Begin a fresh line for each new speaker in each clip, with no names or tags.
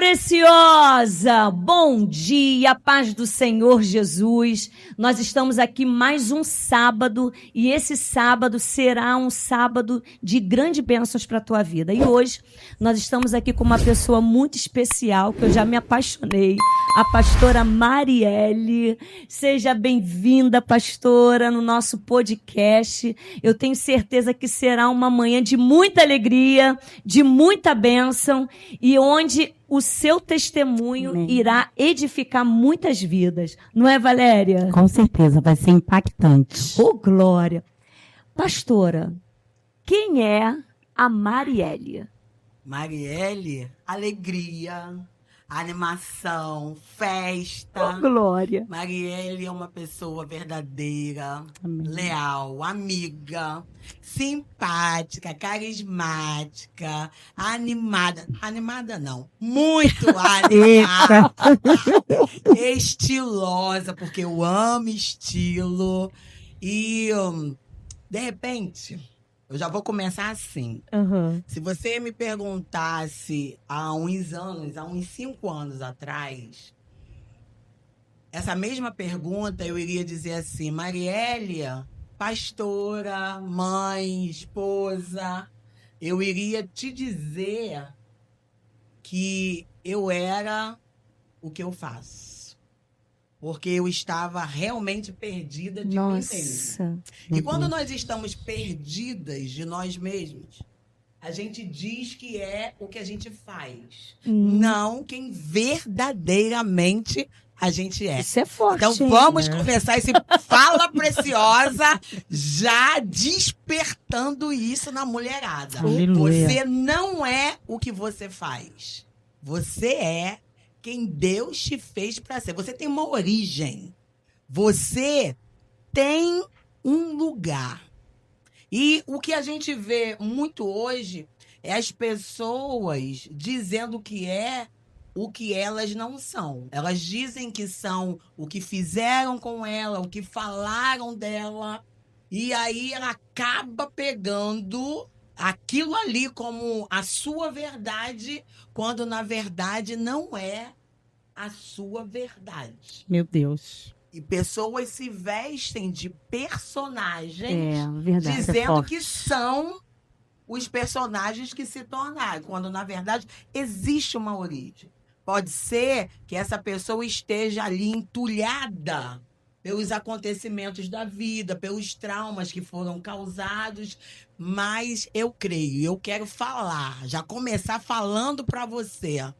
preciosa! Bom dia, paz do Senhor Jesus. Nós estamos aqui mais um sábado e esse sábado será um sábado de grandes bênçãos para a tua vida. E hoje nós estamos aqui com uma pessoa muito especial que eu já me apaixonei, a pastora Marielle. Seja bem-vinda, pastora, no nosso podcast. Eu tenho certeza que será uma manhã de muita alegria, de muita bênção e onde o seu testemunho irá edificar muitas vidas. Não é, Valéria?
Com certeza, vai ser impactante.
Oh, glória! Pastora, quem é a Marielle?
Marielle, alegria, animação, festa.
Oh, glória!
Marielle é uma pessoa verdadeira,
Amém.
leal, amiga, simpática, carismática, animada. Animada não, muito animada. Estilosa, porque eu amo estilo. E, de repente, eu já vou começar assim.
Uhum.
Se você me perguntasse há uns 5 anos atrás, essa mesma pergunta eu iria dizer assim: Marielle, pastora, mãe, esposa, eu iria te dizer que eu era o que eu faço. Porque eu estava realmente perdida de mim mesma.
Nossa!
E quando nós estamos perdidas de nós mesmos, a gente diz que é o que a gente faz, não quem verdadeiramente a gente é.
Isso é forte,
Então
hein?
vamos começar esse Fala Preciosa já despertando isso na mulherada.
Aleluia.
Você não é o que você faz. Você é quem Deus te fez para ser. Você tem uma origem. Você tem um lugar. E o que a gente vê muito hoje é as pessoas dizendo que é o que elas não são. Elas dizem que são o que fizeram com ela, o que falaram dela. E aí ela acaba pegando aquilo ali como a sua verdade, quando na verdade não é a sua verdade.
Meu Deus.
E pessoas se vestem de personagens,
Verdade.
dizendo que são os personagens que se tornaram, quando na verdade existe uma origem. Pode ser que essa pessoa esteja ali entulhada pelos acontecimentos da vida, pelos traumas que foram causados, mas eu creio, eu quero falar, já começar falando para você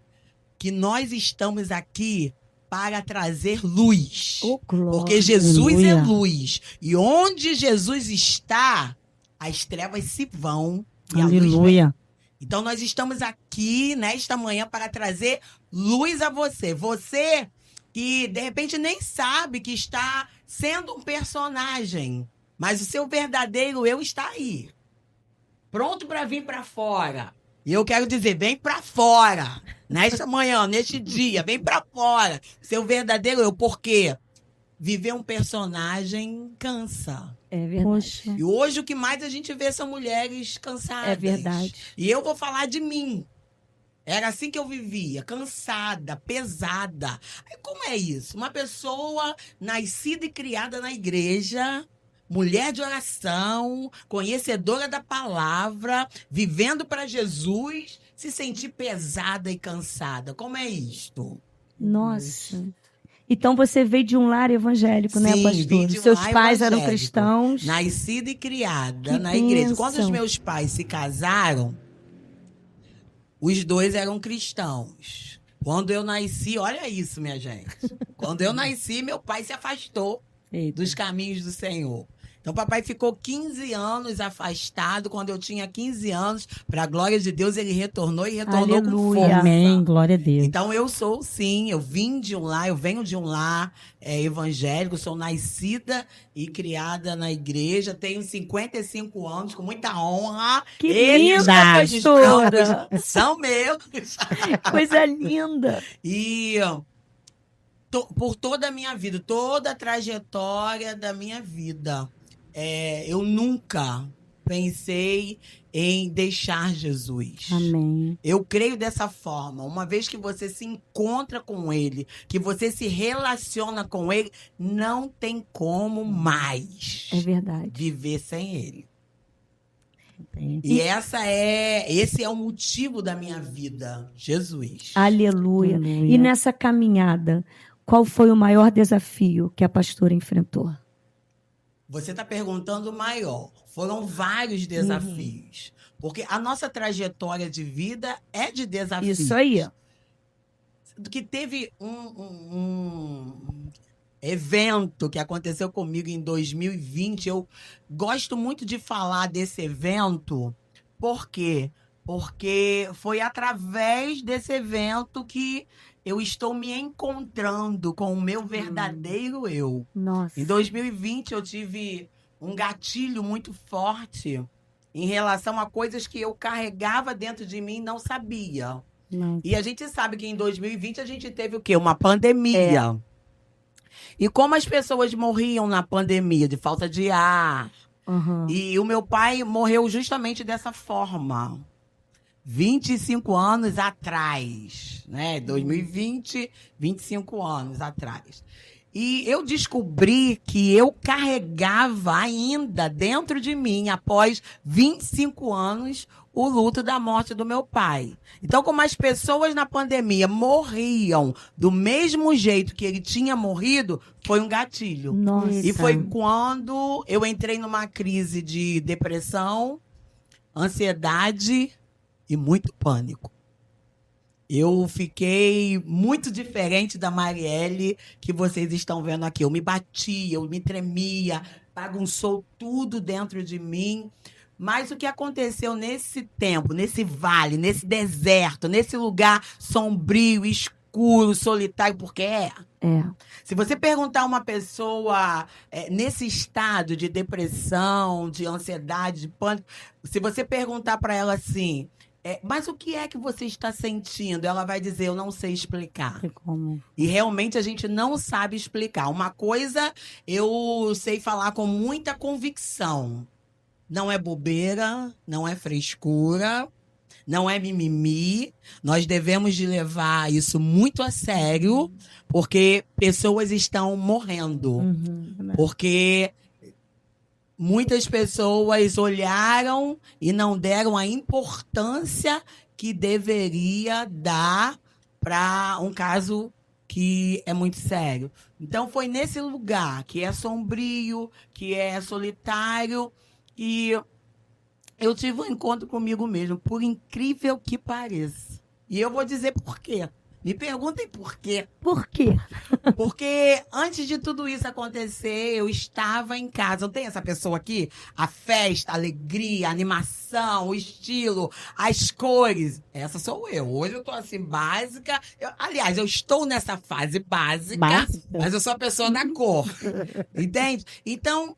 que nós estamos aqui para trazer luz.
Oh, glória!
Porque Jesus é
Aleluia.
luz. E onde Jesus está, as trevas se vão e a luz vem.
Aleluia.
Então nós estamos aqui nesta manhã para trazer luz a você. Você que de repente nem sabe que está sendo um personagem, mas o seu verdadeiro eu está aí, pronto para vir para fora. E eu quero dizer, vem para fora, nesta manhã, neste dia, vem para fora. Seu verdadeiro eu, porque viver um personagem cansa.
É verdade.
Poxa.
E hoje o que mais a gente vê são mulheres cansadas.
É verdade.
E eu vou falar de mim. Era assim que eu vivia, cansada, pesada. Aí como é isso? Uma pessoa nascida e criada na igreja, mulher de oração, conhecedora da palavra, vivendo para Jesus, se sentir pesada e cansada. Como é isto?
Nossa. Então você veio de um lar evangélico, né,
Sim,
pastor?
vim de um
Seus
lar
pais eram
evangélico.
cristãos.
Nascida e criada
Que
na igreja. Quando
bênção.
os meus pais se casaram, os dois eram cristãos. Quando eu nasci, olha isso, minha gente. Quando eu nasci, meu pai se afastou
Eita.
dos caminhos do Senhor. Então, papai ficou 15 anos afastado. Quando eu tinha 15 anos, para a glória de Deus, ele retornou e retornou com
Aleluia.
força.
Amém. Glória a Deus.
Então, eu sou, sim, eu venho de um lar evangélico, sou nascida e criada na igreja, tenho 55 anos, com muita honra.
Que
Eles
linda,
são
pastora.
meus, são meus.
Coisa linda.
E por toda a minha vida, toda a trajetória da minha vida, eu nunca pensei em deixar Jesus.
Amém.
Eu creio dessa forma. Uma vez que você se encontra com Ele, que você se relaciona com Ele, não tem como mais
É verdade.
viver sem Ele.
Amém.
E esse é o motivo da minha vida, Jesus.
Aleluia.
Aleluia.
E nessa caminhada, qual foi o maior desafio que a pastora enfrentou?
Você está perguntando o maior. Foram vários desafios. Porque a nossa trajetória de vida é de desafios.
Isso aí.
Que teve um evento que aconteceu comigo em 2020. Eu gosto muito de falar desse evento. Por quê? Porque foi através desse evento que eu estou me encontrando com o meu verdadeiro eu.
Nossa.
Em 2020, eu tive um gatilho muito forte em relação a coisas que eu carregava dentro de mim e não sabia.
Não.
E a gente sabe que em 2020 a gente teve o quê? Uma pandemia. E como as pessoas morriam na pandemia, de falta de ar.
Uhum.
E o meu pai morreu justamente dessa forma. 25 anos atrás, né? 2020, 25 anos atrás. E eu descobri que eu carregava ainda dentro de mim, após 25 anos, o luto da morte do meu pai. Então, como as pessoas na pandemia morriam do mesmo jeito que ele tinha morrido, foi um gatilho.
Nossa.
E foi quando eu entrei numa crise de depressão, ansiedade e muito pânico. Eu fiquei muito diferente da Marielle que vocês estão vendo aqui. Eu me batia, eu me tremia, bagunçou tudo dentro de mim. Mas o que aconteceu nesse tempo, nesse vale, nesse deserto, nesse lugar sombrio, escuro, solitário, porque se você perguntar a uma pessoa nesse estado de depressão, de ansiedade, de pânico, se você perguntar para ela assim, mas o que é que você está sentindo? Ela vai dizer, eu não sei explicar.
Como?
E realmente a gente não sabe explicar. Uma coisa eu sei falar com muita convicção. Não é bobeira, não é frescura, não é mimimi. Nós devemos de levar isso muito a sério, porque pessoas estão morrendo. Porque muitas pessoas olharam e não deram a importância que deveria dar para um caso que é muito sério. Então, foi nesse lugar que é sombrio, que é solitário, e eu tive um encontro comigo mesmo, por incrível que pareça. E eu vou dizer por quê. Me perguntem por quê.
Por quê?
Porque antes de tudo isso acontecer, eu estava em casa. Não tem essa pessoa aqui? A festa, a alegria, a animação, o estilo, as cores. Essa sou eu. Hoje eu tô assim, básica. Aliás, eu estou nessa fase básica. Mas eu sou a pessoa da cor. Entende? Então,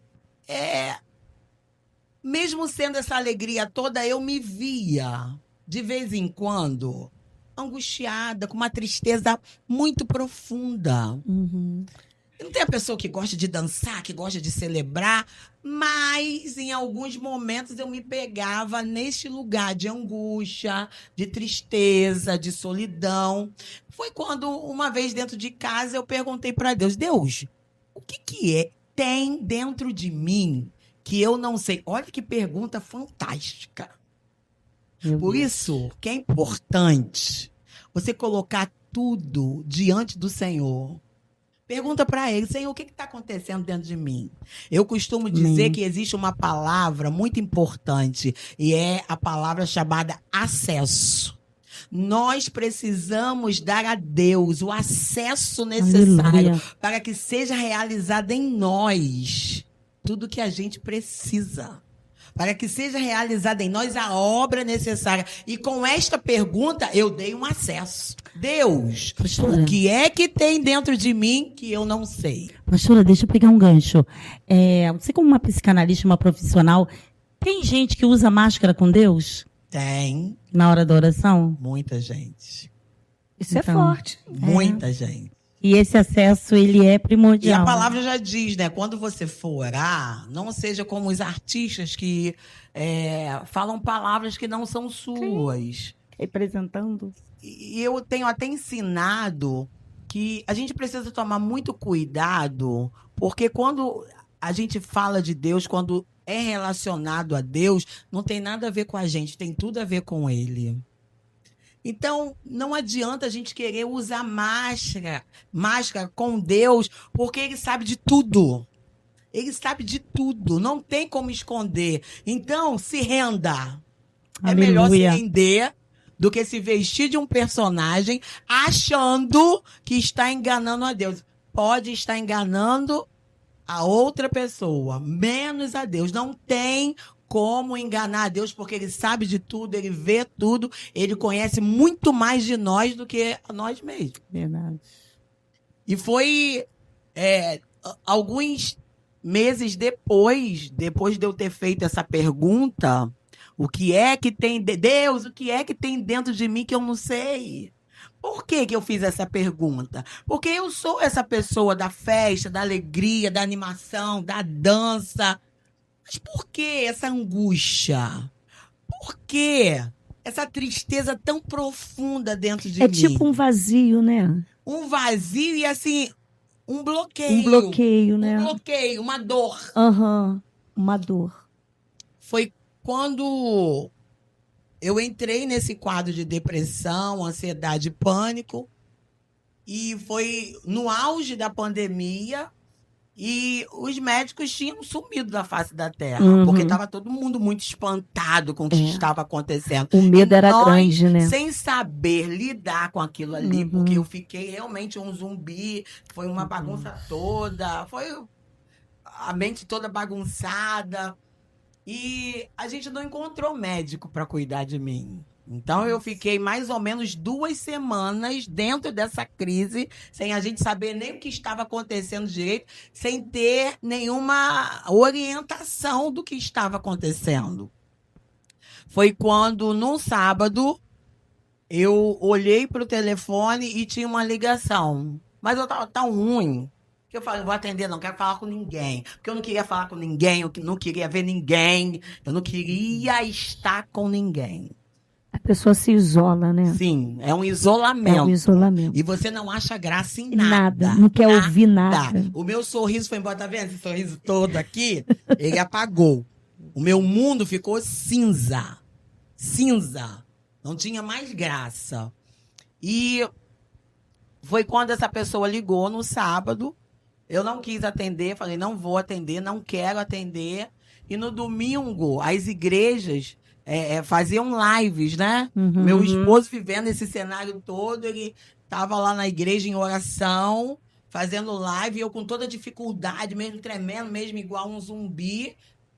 mesmo sendo essa alegria toda, eu me via, de vez em quando, angustiada, com uma tristeza muito profunda. Não tem a pessoa que gosta de dançar, que gosta de celebrar, mas em alguns momentos eu me pegava neste lugar de angústia, de tristeza, de solidão. Foi quando, uma vez dentro de casa, eu perguntei para Deus, Deus, o que tem dentro de mim que eu não sei? Olha que pergunta fantástica. Por isso que é importante você colocar tudo diante do Senhor. Pergunta para ele, Senhor, o que está acontecendo dentro de mim? Eu costumo dizer que existe uma palavra muito importante e é a palavra chamada acesso. Nós precisamos dar a Deus o acesso necessário para que seja realizado em nós tudo que a gente precisa. Para que seja realizada em nós a obra necessária. E com esta pergunta, eu dei um acesso. Deus,
Pastora,
o que é que tem dentro de mim que eu não sei?
Pastora, deixa eu pegar um gancho. Você como uma psicanalista, uma profissional, tem gente que usa máscara com Deus?
Tem.
Na hora da oração?
Muita gente.
Isso
Então,
é forte.
Muita gente.
E esse acesso, ele é
E
primordial.
a palavra já diz, né? Quando você for orar, não seja como os artistas que falam palavras que não são suas.
Representando.
E eu tenho até ensinado que a gente precisa tomar muito cuidado, porque quando a gente fala de Deus, quando é relacionado a Deus, não tem nada a ver com a gente, tem tudo a ver com Ele. Então, não adianta a gente querer usar máscara com Deus, porque Ele sabe de tudo. Ele sabe de tudo, não tem como esconder. Então, se renda. É melhor se
Aleluia.
render do que se vestir de um personagem achando que está enganando a Deus. Pode estar enganando a outra pessoa, menos a Deus. Não tem como enganar a Deus, porque Ele sabe de tudo, Ele vê tudo, Ele conhece muito mais de nós do que a nós mesmos.
Verdade.
E foi alguns meses depois de eu ter feito essa pergunta, o que é que tem Deus, o que é que tem dentro de mim que eu não sei? Por que eu fiz essa pergunta? Porque eu sou essa pessoa da festa, da alegria, da animação, da dança. Mas por que essa angústia? Por que essa tristeza tão profunda dentro de
É
mim?
tipo um vazio, né?
Um vazio e assim, um bloqueio.
Um bloqueio, né?
Um bloqueio, uma dor.
Aham, uma dor.
Foi quando eu entrei nesse quadro de depressão, ansiedade e pânico. E foi no auge da pandemia. E os médicos tinham sumido da face da terra.
Uhum.
Porque estava todo mundo muito espantado com o que estava acontecendo.
O medo
E
era
nós,
grande, né?
sem saber lidar com aquilo ali,
Uhum.
porque eu fiquei realmente um zumbi, foi uma bagunça toda, foi a mente toda bagunçada. E a gente não encontrou médico para cuidar de mim. Então eu fiquei mais ou menos 2 semanas dentro dessa crise, sem a gente saber nem o que estava acontecendo direito, sem ter nenhuma orientação do que estava acontecendo. Foi quando, num sábado, eu olhei para o telefone e tinha uma ligação. Mas eu estava tão ruim que eu falei, não vou atender, não quero falar com ninguém. Porque eu não queria falar com ninguém, eu não queria ver ninguém, eu não queria estar com ninguém.
A pessoa se isola, né?
Sim, é um isolamento.
É um isolamento.
E você não acha graça em
Nada,
nada.
não quer ouvir nada.
O meu sorriso foi embora, tá vendo? Esse sorriso todo aqui, ele apagou. O meu mundo ficou cinza. Cinza. Não tinha mais graça. E foi quando essa pessoa ligou no sábado. Eu não quis atender, falei, não vou atender, não quero atender. E no domingo, as igrejas faziam lives, né?
Uhum.
Meu esposo vivendo esse cenário todo, ele estava lá na igreja em oração, fazendo live, e eu com toda dificuldade, mesmo tremendo, mesmo igual um zumbi.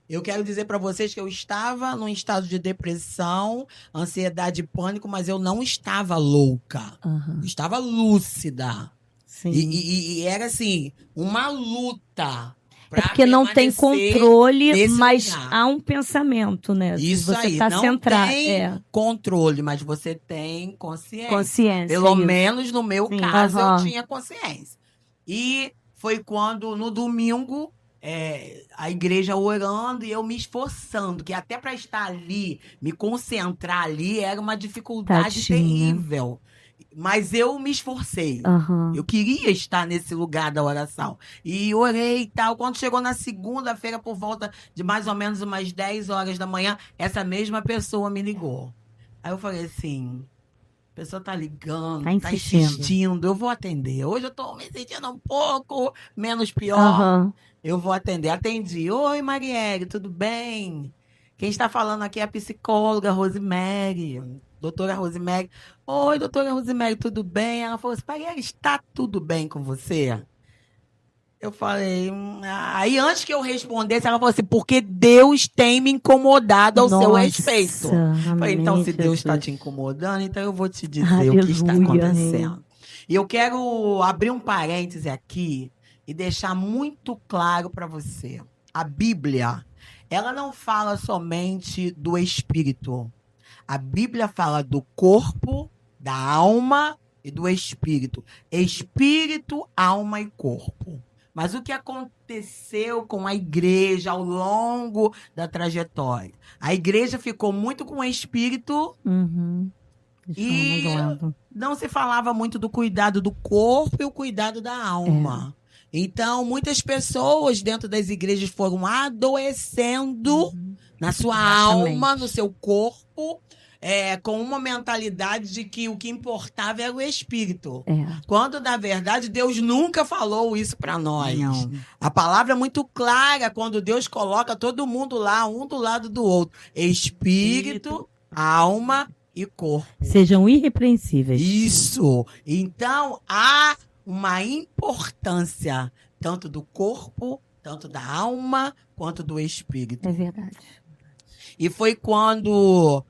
Eu quero dizer para vocês que eu estava num estado de depressão, ansiedade e pânico, mas eu não estava louca.
Uhum.
Eu estava lúcida.
Sim.
E era assim, uma luta.
É porque não tem controle,
nesse
mas
lugar.
há um pensamento, né?
Isso
você
aí,
tá
não
centrado.
tem controle, mas você tem consciência.
Consciência.
Pelo
isso.
menos no meu
Sim,
caso,
aham.
eu tinha consciência. E foi quando, no domingo, a igreja orando e eu me esforçando, que até para estar ali, me concentrar ali, era uma dificuldade
Tadinha.
terrível. Mas eu me esforcei.
Aham.
Eu queria estar nesse lugar da oração. E orei e tal. Quando chegou na segunda-feira, por volta de mais ou menos umas 10 horas da manhã, essa mesma pessoa me ligou. Aí eu falei assim, a pessoa tá ligando,
Tá
tá insistindo, eu vou atender. Hoje eu tô me sentindo um pouco menos pior.
Aham.
Eu vou atender. Atendi. Oi, Marielle, tudo bem? Quem está falando aqui é a psicóloga Rosemary. Doutora Rosemary. Oi, doutora Rosemary, tudo bem? Ela falou assim, Marielle, está tudo bem com você? Eu falei... Aí, antes que eu respondesse, ela falou assim, porque Deus tem me incomodado ao seu respeito. Eu falei, então, se Deus está te incomodando, então eu vou te dizer o que está
Aleluia.
acontecendo. E eu quero abrir um parêntese aqui e deixar muito claro para você. A Bíblia, ela não fala somente do espírito. A Bíblia fala do corpo, da alma e do espírito. Espírito, alma e corpo. Mas o que aconteceu com a igreja ao longo da trajetória? A igreja ficou muito com o espírito e não se falava muito do cuidado do corpo e o cuidado da alma. Então, muitas pessoas dentro das igrejas foram adoecendo na sua alma, no seu corpo, com uma mentalidade de que o que importava era o espírito. Quando, na verdade, Deus nunca falou isso para nós.
Não.
A palavra é muito clara quando Deus coloca todo mundo lá, um do lado do outro. Espírito, alma e corpo.
Sejam irrepreensíveis.
Isso. Então, há uma importância tanto do corpo, tanto da alma, quanto do espírito.
É verdade.
E foi quando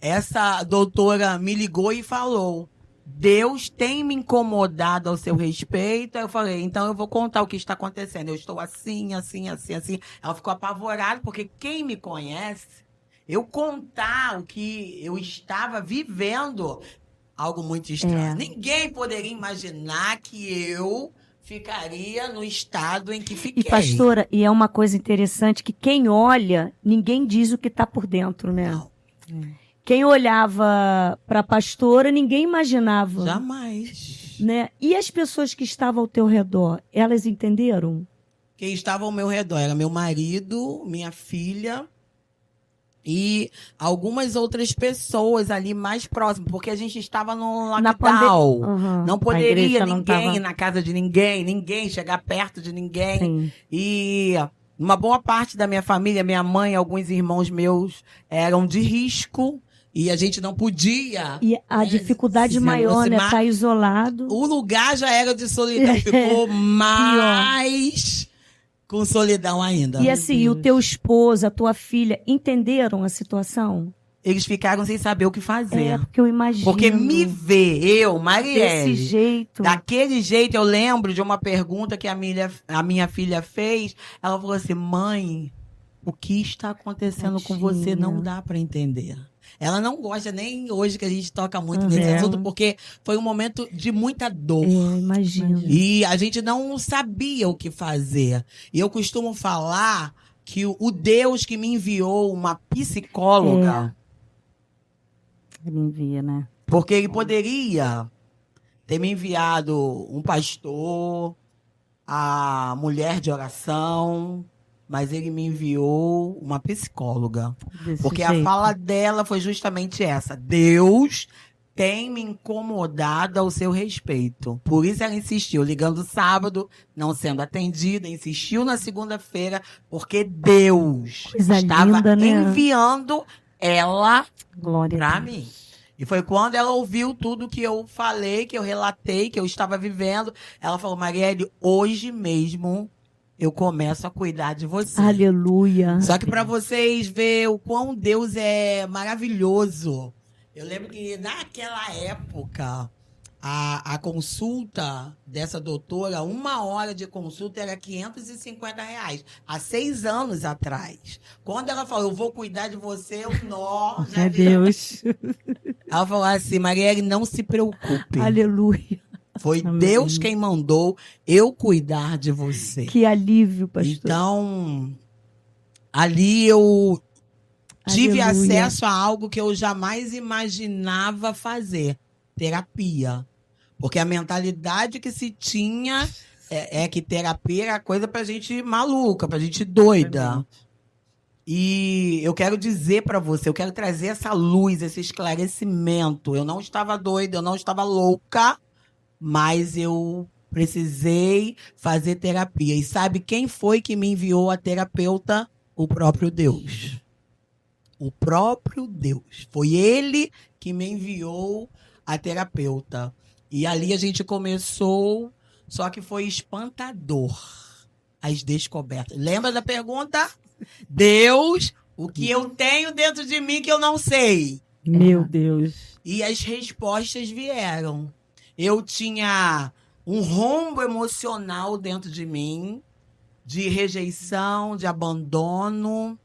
essa doutora me ligou e falou: Deus tem me incomodado ao seu respeito. Aí eu falei: então eu vou contar o que está acontecendo. Eu estou assim, assim, assim, assim. Ela ficou apavorada, porque quem me conhece, eu contar o que eu estava vivendo, algo muito estranho. Ninguém poderia imaginar que eu ficaria no estado em que fiquei.
E, pastora, e é uma coisa interessante que quem olha, ninguém diz o que está por dentro, né?
Não.
Quem olhava para a pastora, ninguém imaginava.
Jamais.
Né? E as pessoas que estavam ao teu redor, elas entenderam?
Quem estava ao meu redor era meu marido, minha filha e algumas outras pessoas ali mais próximas, porque a gente estava no lockdown. Não poderia ninguém ir na casa de ninguém, ninguém chegar perto de ninguém.
Sim.
E uma boa parte da minha família, minha mãe, alguns irmãos meus eram de risco. E a gente não podia.
E a dificuldade maior, né? Estar isolado.
O lugar já era de solidão, ficou mais com solidão ainda.
E assim, o teu esposo, a tua filha, entenderam a situação?
Eles ficaram sem saber o que fazer.
Porque eu imagino.
Porque me ver, eu, Marielle,
desse jeito.
Daquele jeito, eu lembro de uma pergunta que a minha filha fez. Ela falou assim: mãe, o que está acontecendo com você não dá para entender. Ela não gosta nem hoje que a gente toca muito nesse assunto, porque foi um momento de muita dor.
Imagino.
E a gente não sabia o que fazer. E eu costumo falar que o Deus que me enviou uma psicóloga...
Ele envia, né?
Porque ele poderia ter me enviado um pastor, a mulher de oração... Mas ele me enviou uma psicóloga. Porque a fala dela foi justamente essa: Deus tem me incomodado ao seu respeito. Por isso ela insistiu, ligando sábado, não sendo atendida, insistiu na segunda-feira, porque Deus estava enviando ela para mim. E foi quando ela ouviu tudo que eu falei, que eu relatei, que eu estava vivendo. Ela falou: Marielle, hoje mesmo eu começo a cuidar de você.
Aleluia.
Só que para vocês verem o quão Deus é maravilhoso. Eu lembro que naquela época, a consulta dessa doutora, 1 hora de consulta era R$550. Há 6 anos atrás. Quando ela falou: eu vou cuidar de você, eu não.
É Deus.
Ela falou assim: Marielle, não se preocupe.
Aleluia.
Foi Deus quem mandou eu cuidar de você.
Que alívio, pastor.
Então, ali eu tive acesso a algo que eu jamais imaginava fazer. Terapia. Porque a mentalidade que se tinha é que terapia era coisa pra gente maluca, pra gente doida. E eu quero dizer pra você, eu quero trazer essa luz, esse esclarecimento. Eu não estava doida, eu não estava louca. Mas eu precisei fazer terapia. E sabe quem foi que me enviou a terapeuta? O próprio Deus. O próprio Deus. Foi ele que me enviou a terapeuta. E ali a gente começou, só que foi espantador as descobertas. Lembra da pergunta? Deus, o que eu tenho dentro de mim que eu não sei?
Meu Deus.
E as respostas vieram. Eu tinha um rombo emocional dentro de mim, de rejeição, de abandono,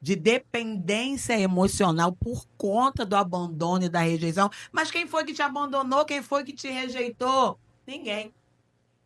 de dependência emocional por conta do abandono e da rejeição. Mas quem foi que te abandonou? Quem foi que te rejeitou? Ninguém.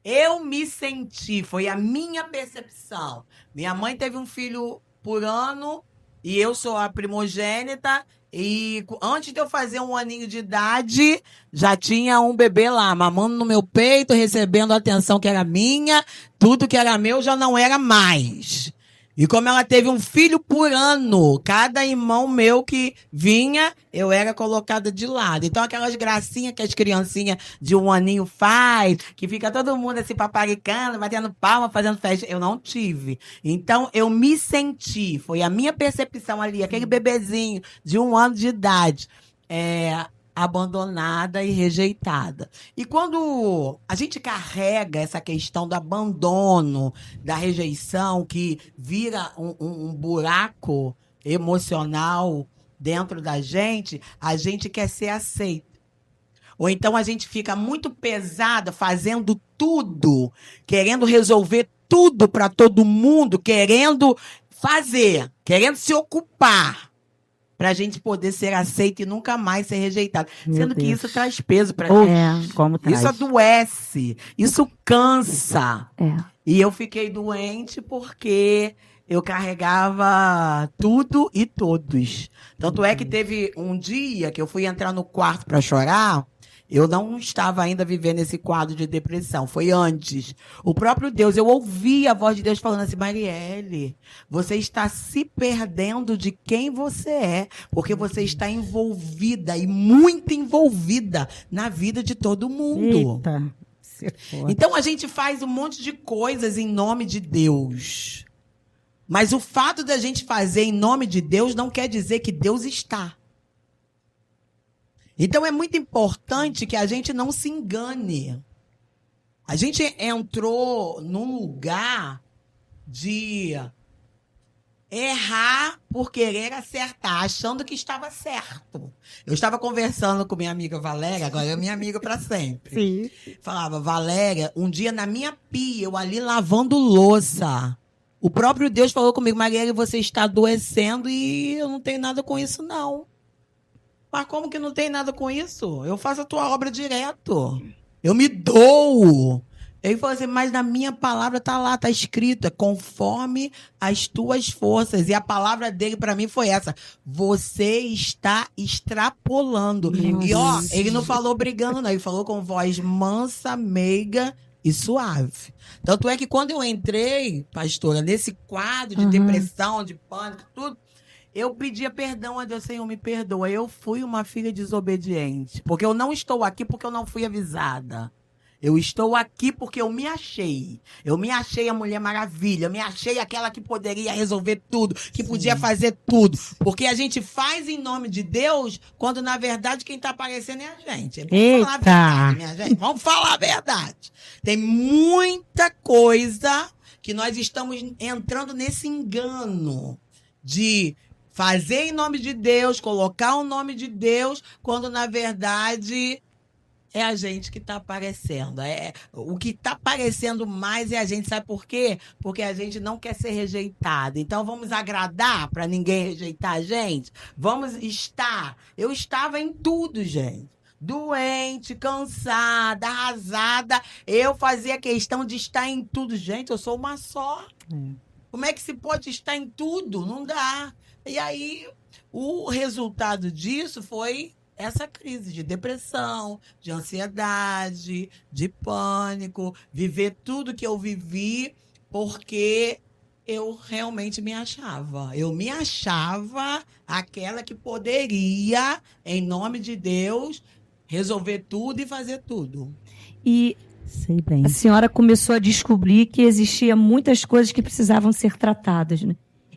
Eu me senti, foi a minha percepção. Minha mãe teve um filho por ano e eu sou a primogênita. E antes de eu fazer 1 aninho de idade, já tinha um bebê lá, mamando no meu peito, recebendo a atenção que era minha, tudo que era meu já não era mais. E como ela teve um filho por ano, cada irmão meu que vinha, eu era colocada de lado. Então aquelas gracinhas que as criancinhas de 1 aninho faz, que fica todo mundo assim paparicando, batendo palma, fazendo festa, eu não tive. Então eu me senti, foi a minha percepção ali, aquele bebezinho de 1 ano de idade, abandonada e rejeitada. E quando a gente carrega essa questão do abandono, da rejeição, que vira um buraco emocional dentro da gente, a gente quer ser aceito. Ou então a gente fica muito pesada, fazendo tudo, querendo resolver tudo para todo mundo, querendo fazer, querendo se ocupar, para a gente poder ser aceito e nunca mais ser rejeitado. Sendo que isso traz peso para gente.
Como traz.
Isso adoece, isso cansa.
É.
E eu fiquei doente porque eu carregava tudo e todos. Tanto é que teve um dia que eu fui entrar no quarto para chorar. Eu não estava ainda vivendo esse quadro de depressão, foi antes. O próprio Deus, eu ouvi a voz de Deus falando assim, Marielle, você está se perdendo de quem você é, porque você está envolvida e muito envolvida na vida de todo mundo.
Eita.
Então a gente faz um monte de coisas em nome de Deus. Mas o fato da gente fazer em nome de Deus não quer dizer que Deus está. Então é muito importante que a gente não se engane. A gente entrou num lugar de errar por querer acertar, achando que estava certo. Eu estava conversando com minha amiga Valéria, agora é minha amiga para sempre.
Sim.
Falava, Valéria, um dia na minha pia, eu ali lavando louça, o próprio Deus falou comigo, Marielle, você está adoecendo e eu não tenho nada com isso, não. Mas como que não tem nada com isso? Eu faço a tua obra direto. Eu me dou. Ele falou assim, mas na minha palavra está lá, está escrito, é conforme as tuas forças. E a palavra dele para mim foi essa. Você está extrapolando.
Nossa.
E ó, ele não falou brigando, não. Ele falou com voz mansa, meiga e suave. Tanto é que quando eu entrei, pastora, nesse quadro de depressão, de pânico, tudo, eu pedia perdão a Deus, Senhor, me perdoa. Eu fui uma filha desobediente. Porque eu não estou aqui porque eu não fui avisada. Eu estou aqui porque eu me achei. Eu me achei a Mulher Maravilha. Eu me achei aquela que poderia resolver tudo, que podia fazer tudo. Porque a gente faz em nome de Deus, quando na verdade quem está aparecendo é a gente. Vamos falar a verdade, minha gente. Vamos falar a verdade. Tem muita coisa que nós estamos entrando nesse engano de fazer em nome de Deus, colocar o nome de Deus, quando na verdade é a gente que está aparecendo. O que está aparecendo mais é a gente. Sabe por quê? Porque a gente não quer ser rejeitado. Então vamos agradar para ninguém rejeitar a gente? Vamos estar. Eu estava em tudo, gente. Doente, cansada, arrasada. Eu fazia questão de estar em tudo. Gente, eu sou uma só. Como é que se pode estar em tudo? Não dá. E aí, o resultado disso foi essa crise de depressão, de ansiedade, de pânico, viver tudo que eu vivi porque eu realmente me achava. Eu me achava aquela que poderia, em nome de Deus, resolver tudo e fazer tudo.
E
Sei bem.
a senhora começou a descobrir que existia muitas coisas que precisavam ser tratadas, né?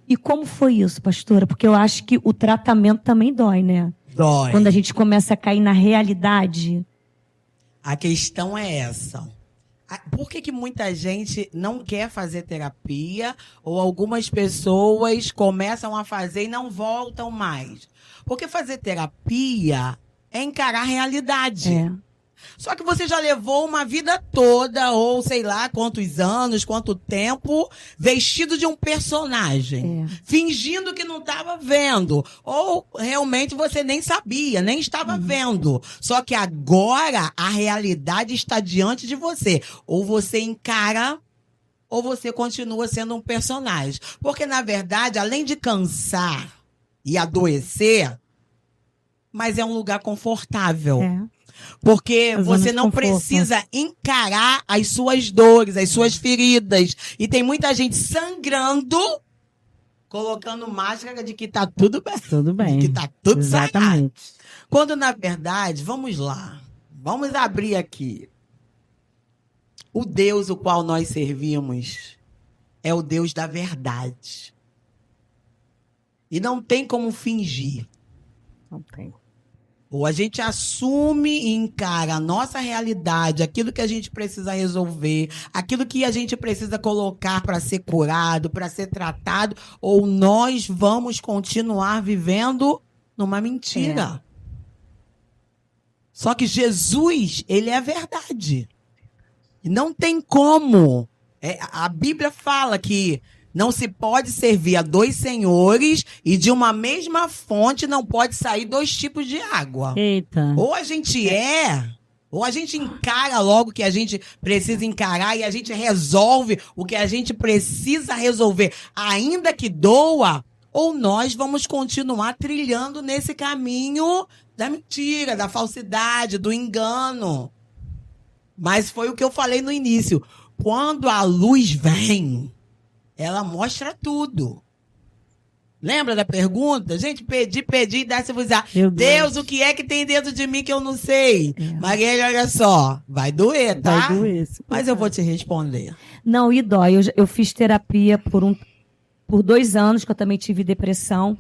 E como foi isso, pastora? Porque eu acho que o tratamento também dói, né?
Dói.
Quando a gente começa a cair na realidade.
A questão é essa. Por que muita gente não quer fazer terapia ou algumas pessoas começam a fazer e não voltam mais? Porque fazer terapia é encarar a realidade.
É.
Só que você já levou uma vida toda, ou sei lá quantos anos, quanto tempo, vestido de um personagem. Fingindo que não estava vendo. Ou realmente você nem sabia, nem estava vendo. Só que agora a realidade está diante de você. Ou você encara, ou você continua sendo um personagem. Porque, na verdade, além de cansar e adoecer, mas é um lugar confortável. Porque você não precisa encarar as suas dores, as suas feridas. E tem muita gente sangrando, colocando máscara de que tá tudo bem.
Tudo bem.
De que tá tudo sarado.
Exatamente.
Quando, na verdade, vamos lá. Vamos abrir aqui. O Deus o qual nós servimos é o Deus da verdade. E não tem como fingir.
Não tem.
Ou a gente assume e encara a nossa realidade, aquilo que a gente precisa resolver, aquilo que a gente precisa colocar para ser curado, para ser tratado, ou nós vamos continuar vivendo numa mentira. Só que Jesus, ele é a verdade. E não tem como. A Bíblia fala que não se pode servir a dois senhores e de uma mesma fonte não pode sair dois tipos de água.
Eita.
Ou a gente ou a gente encara logo o que a gente precisa encarar e a gente resolve o que a gente precisa resolver, ainda que doa, ou nós vamos continuar trilhando nesse caminho da mentira, da falsidade, do engano. Mas foi o que eu falei no início. Quando a luz vem, ela mostra tudo. Lembra da pergunta? Gente, pedi e dá-se-vos. Deus, o que é que tem dentro de mim que eu não sei? Marielle, olha só, vai doer, tá?
Vai doer.
Mas eu vou te responder.
Não, e dói. Eu fiz terapia por 2 anos, que eu também tive depressão.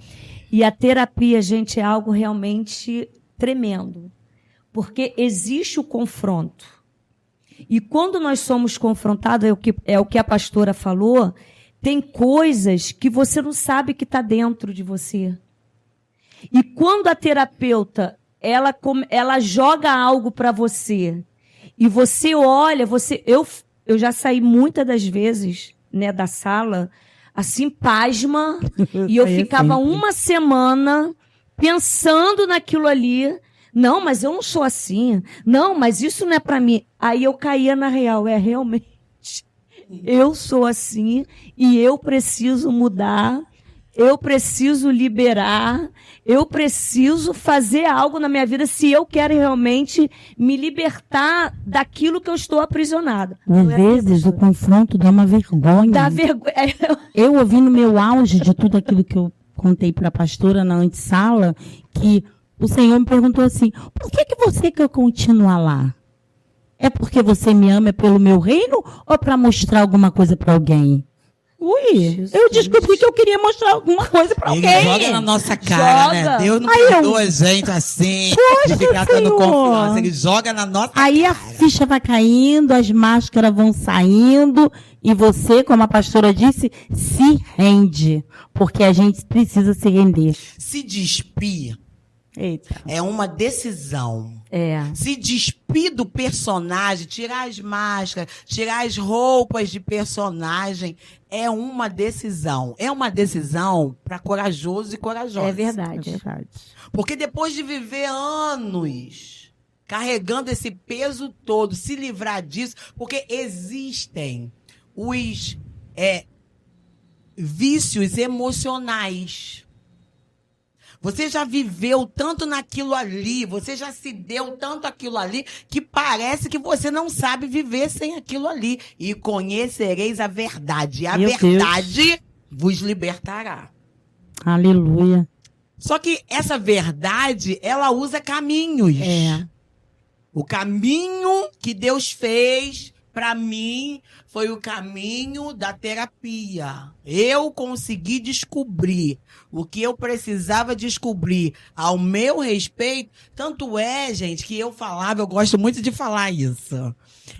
E a terapia, gente, é algo realmente tremendo. Porque existe o confronto. E quando nós somos confrontados, é o que a pastora falou, tem coisas que você não sabe que está dentro de você. E quando a terapeuta, ela joga algo para você, e você olha, eu já saí muitas das vezes, né, da sala, assim, pasma, e eu ficava uma semana pensando naquilo ali. Não, mas eu não sou assim. Não, mas isso não é para mim. Aí eu caía na real. Realmente, eu sou assim e eu preciso mudar, eu preciso liberar, eu preciso fazer algo na minha vida se eu quero realmente me libertar daquilo que eu estou aprisionada.
Às vezes o confronto dá uma vergonha.
Dá vergonha.
Eu ouvi no meu auge de tudo aquilo que eu contei para a pastora na antessala, que o Senhor me perguntou assim, por que você quer continuar lá? É porque você me ama, é pelo meu reino ou para mostrar alguma coisa para alguém?
Jesus.
Eu descobri que eu queria mostrar alguma coisa para alguém.
Ele joga na nossa cara, né? Deus não perdoa a gente assim, de ficar dando confiança. Ele joga na nossa cara.
Aí a ficha vai caindo, as máscaras vão saindo e você, como a pastora disse, se rende. Porque a gente precisa se render.
Se despir.
Eita.
É uma decisão. Se despir do personagem, tirar as máscaras, tirar as roupas de personagem, é uma decisão. É uma decisão para corajoso e corajosa.
É verdade.
É verdade.
Porque depois de viver anos carregando esse peso todo, se livrar disso, porque existem os vícios emocionais. Você já viveu tanto naquilo ali, você já se deu tanto aquilo ali, que parece que você não sabe viver sem aquilo ali. E conhecereis a verdade. E a verdade vos libertará.
Aleluia.
Só que essa verdade, ela usa caminhos. O caminho que Deus fez para mim foi o caminho da terapia. Eu consegui descobrir o que eu precisava descobrir ao meu respeito. Tanto é, gente, que eu gosto muito de falar isso.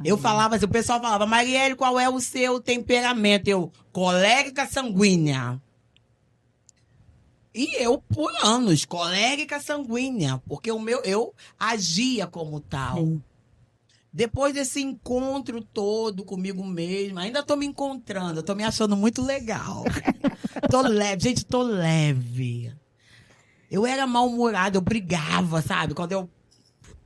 Eu falava assim, o pessoal falava, Marielle, qual é o seu temperamento? Eu, colérica sanguínea. E eu, por anos, colérica sanguínea, porque eu agia como tal. Depois desse encontro todo comigo mesma, ainda tô me encontrando, tô me achando muito legal. Tô leve, gente, tô leve. Eu era mal-humorada, eu brigava, sabe?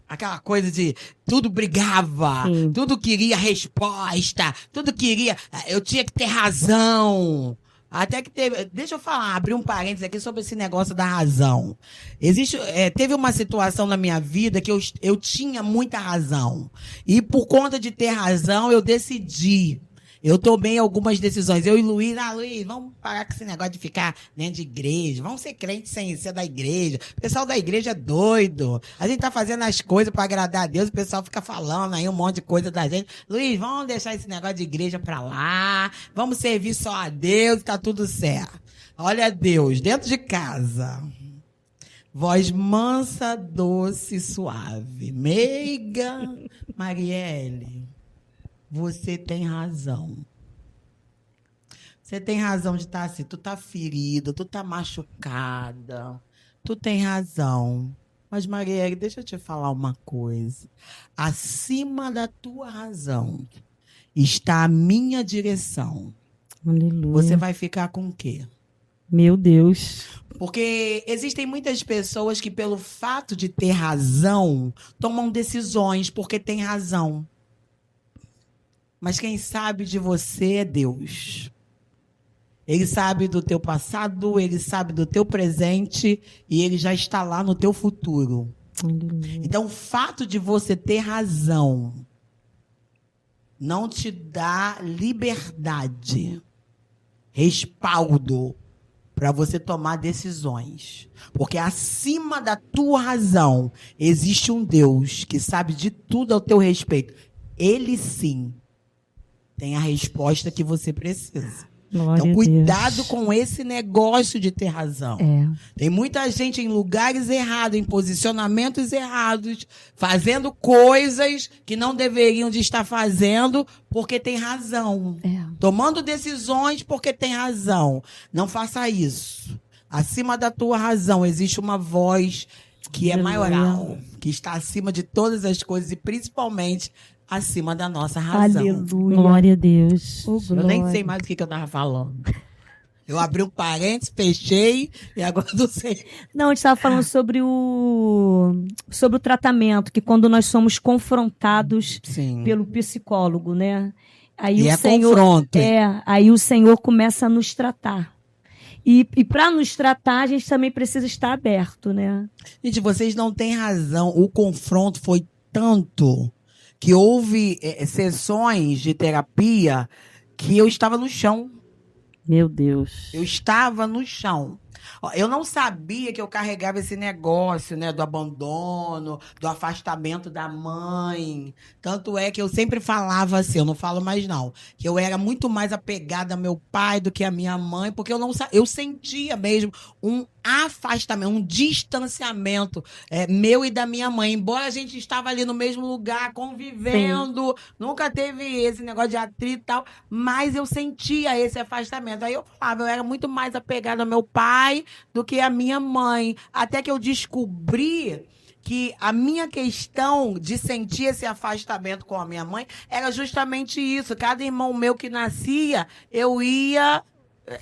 Aquela coisa de tudo brigava,
Sim.
tudo queria resposta, tudo queria. Eu tinha que ter razão. Até que teve. Deixa eu falar, abrir um parênteses aqui sobre esse negócio da razão. Teve uma situação na minha vida que eu tinha muita razão. E por conta de ter razão, eu decidi. Eu tomei algumas decisões. Eu e Luiz, Luiz, vamos parar com esse negócio de ficar dentro de igreja. Vamos ser crentes sem ser da igreja. O pessoal da igreja é doido. A gente tá fazendo as coisas para agradar a Deus. O pessoal fica falando aí um monte de coisa da gente. Luiz, vamos deixar esse negócio de igreja para lá. Vamos servir só a Deus, tá tudo certo. Olha Deus, dentro de casa. Voz mansa, doce, suave. Meiga, Marielle. Você tem razão. Você tem razão de estar assim. Tu tá ferida, tu tá machucada. Tu tem razão. Mas, Marielle, deixa eu te falar uma coisa. Acima da tua razão está a minha direção.
Aleluia.
Você vai ficar com o quê?
Meu Deus.
Porque existem muitas pessoas que, pelo fato de ter razão, tomam decisões porque tem razão. Mas quem sabe de você é Deus. Ele sabe do teu passado, ele sabe do teu presente e ele já está lá no teu futuro. Então, o fato de você ter razão não te dá liberdade, respaldo para você tomar decisões. Porque acima da tua razão existe um Deus que sabe de tudo ao teu respeito. Ele sim tem a resposta que você precisa.
Glória
Então,
a
cuidado
Deus.
com esse negócio de ter razão.
É.
Tem muita gente em lugares errados, em posicionamentos errados, fazendo coisas que não deveriam de estar fazendo porque tem razão. Tomando decisões porque tem razão. Não faça isso. Acima da tua razão existe uma voz que é maioral, que está acima de todas as coisas e principalmente acima da nossa razão.
Aleluia.
Glória a Deus.
Oh,
Eu nem
glória.
sei mais o que eu estava falando. Eu abri um parênteses, fechei e agora não sei.
Não, a gente estava falando sobre o tratamento, que quando nós somos confrontados
Sim.
pelo psicólogo, né? Aí
E
o
é
Senhor,
confronto.
aí o Senhor começa a nos tratar. E para nos tratar, a gente também precisa estar aberto, né?
Gente, vocês não têm razão. O confronto foi tanto que houve sessões de terapia que eu estava no chão.
Meu Deus.
Eu estava no chão. Ó, eu não sabia que eu carregava esse negócio, né, do abandono, do afastamento da mãe. Tanto é que eu sempre falava assim, eu não falo mais não, que eu era muito mais apegada ao meu pai do que à minha mãe, porque eu sentia mesmo um afastamento, um distanciamento meu e da minha mãe. Embora a gente estava ali no mesmo lugar, convivendo, nunca teve esse negócio de atrito e tal, mas eu sentia esse afastamento. Aí eu falava, eu era muito mais apegada ao meu pai do que à minha mãe. Até que eu descobri que a minha questão de sentir esse afastamento com a minha mãe era justamente isso. Cada irmão meu que nascia, eu ia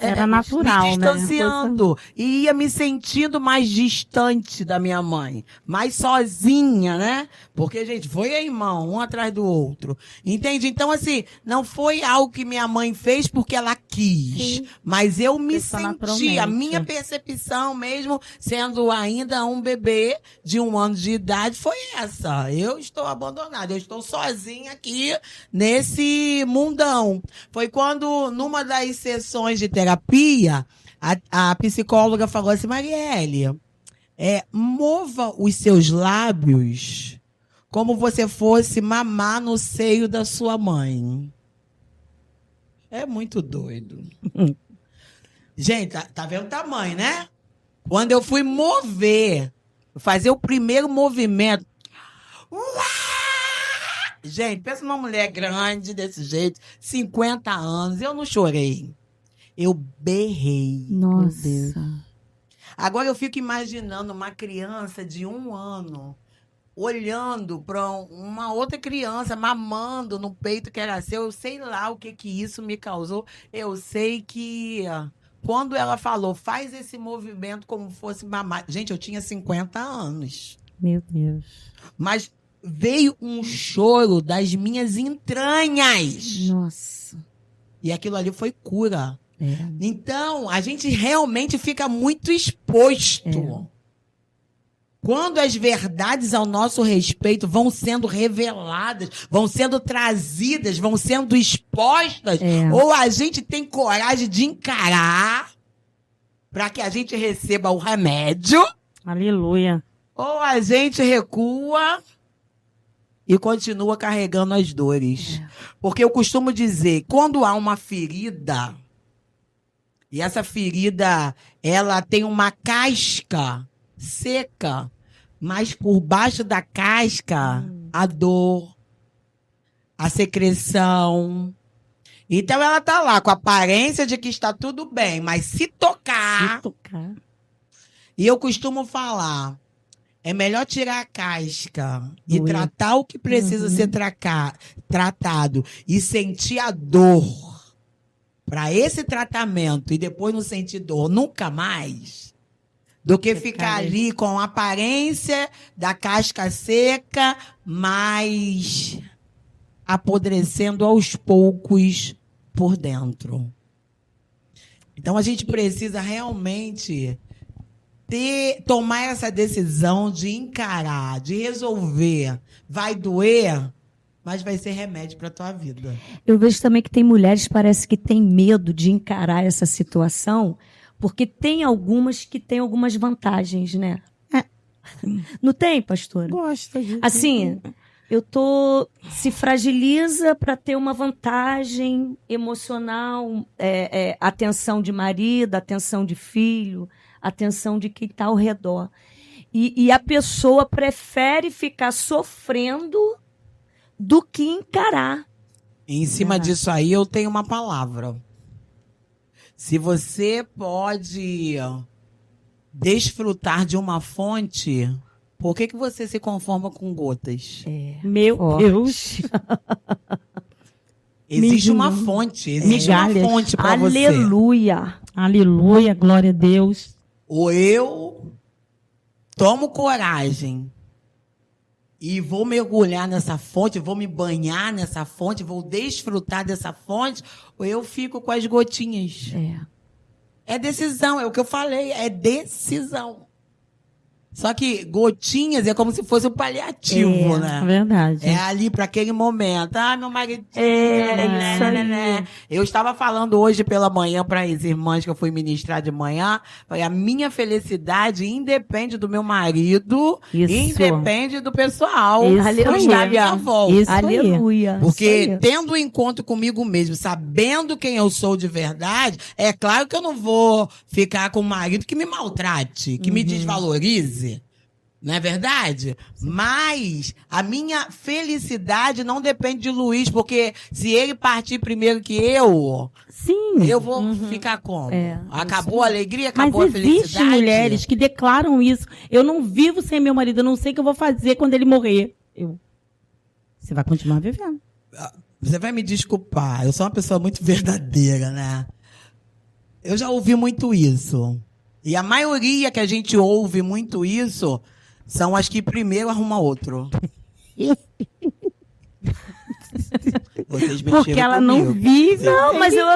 Era natural,
me
né?
distanciando e ia me sentindo mais distante da minha mãe, mais sozinha, né? Porque, gente, foi irmão, um atrás do outro. Entende? Então, assim, não foi algo que minha mãe fez porque ela quis, mas eu me
Foi só
senti, a
naturalmente.
minha percepção mesmo, sendo ainda um bebê de 1 ano de idade, foi essa. Eu estou abandonada, eu estou sozinha aqui nesse mundão. Foi quando, numa das sessões de terapia, a psicóloga falou assim, Marielle, mova os seus lábios como você fosse mamar no seio da sua mãe. É muito doido. Gente, tá vendo o tamanho, né? Quando eu fui fazer o primeiro movimento, gente, pensa numa mulher grande desse jeito, 50 anos, eu não chorei. Eu berrei.
Nossa.
Agora eu fico imaginando uma criança de 1 ano olhando para uma outra criança mamando no peito que era seu. Eu sei lá o que isso me causou. Eu sei que quando ela falou, faz esse movimento como fosse mamar. Gente, eu tinha 50 anos.
Meu Deus.
Mas veio um choro das minhas entranhas.
Nossa.
E aquilo ali foi cura.
É.
Então, a gente realmente fica muito exposto. Quando as verdades ao nosso respeito vão sendo reveladas, vão sendo trazidas, vão sendo expostas, ou a gente tem coragem de encarar para que a gente receba o remédio,
Aleluia.
ou a gente recua e continua carregando as dores. Porque eu costumo dizer, quando há uma ferida, e essa ferida, ela tem uma casca seca, mas por baixo da casca, a dor, a secreção. Então ela tá lá com a aparência de que está tudo bem, mas se tocar... E eu costumo falar, é melhor tirar a casca e tratar o que precisa ser tratado e sentir a dor para esse tratamento e depois não sentir dor nunca mais, do que ficar ali com a aparência da casca seca, mas apodrecendo aos poucos por dentro. Então a gente precisa realmente tomar essa decisão de encarar, de resolver. Vai doer, mas vai ser remédio para a tua vida.
Eu vejo também que tem mulheres, parece que têm medo de encarar essa situação, porque tem algumas que têm algumas vantagens, né? Não tem, pastora?
Gosta disso.
Assim, se fragiliza para ter uma vantagem emocional, atenção de marido, atenção de filho, atenção de quem está ao redor. E a pessoa prefere ficar sofrendo do que encarar.
Em cima disso aí, eu tenho uma palavra. Se você pode desfrutar de uma fonte, por que você se conforma com gotas?
Meu Deus.
Existe uma fonte. Existe uma fonte para você.
Aleluia.
Aleluia, glória a Deus.
Ou eu tomo coragem e vou mergulhar nessa fonte, vou me banhar nessa fonte, vou desfrutar dessa fonte, ou eu fico com as gotinhas. É decisão, é o que eu falei, é decisão. Só que gotinhas é como se fosse um paliativo, né?
É verdade.
É ali para aquele momento. Ah, meu marido.
Isso
Eu estava falando hoje pela manhã para as irmãs que eu fui ministrar de manhã. Falei, a minha felicidade independe do meu marido, independe do pessoal que está à minha volta.
Aleluia.
Porque tendo um encontro comigo mesmo, sabendo quem eu sou de verdade, é claro que eu não vou ficar com um marido que me maltrate, que me desvalorize. Não é verdade? Mas a minha felicidade não depende de Luiz, porque se ele partir primeiro que eu vou ficar como? Acabou a alegria, acabou a felicidade.
Mas existem mulheres que declaram isso. Eu não vivo sem meu marido, eu não sei o que eu vou fazer quando ele morrer. Você vai continuar vivendo.
Você vai me desculpar, eu sou uma pessoa muito verdadeira, né? Eu já ouvi muito isso. E a maioria que a gente ouve muito isso são as que primeiro arruma outro. Vocês
porque ela
comigo.
Não vive.
Não, mas eu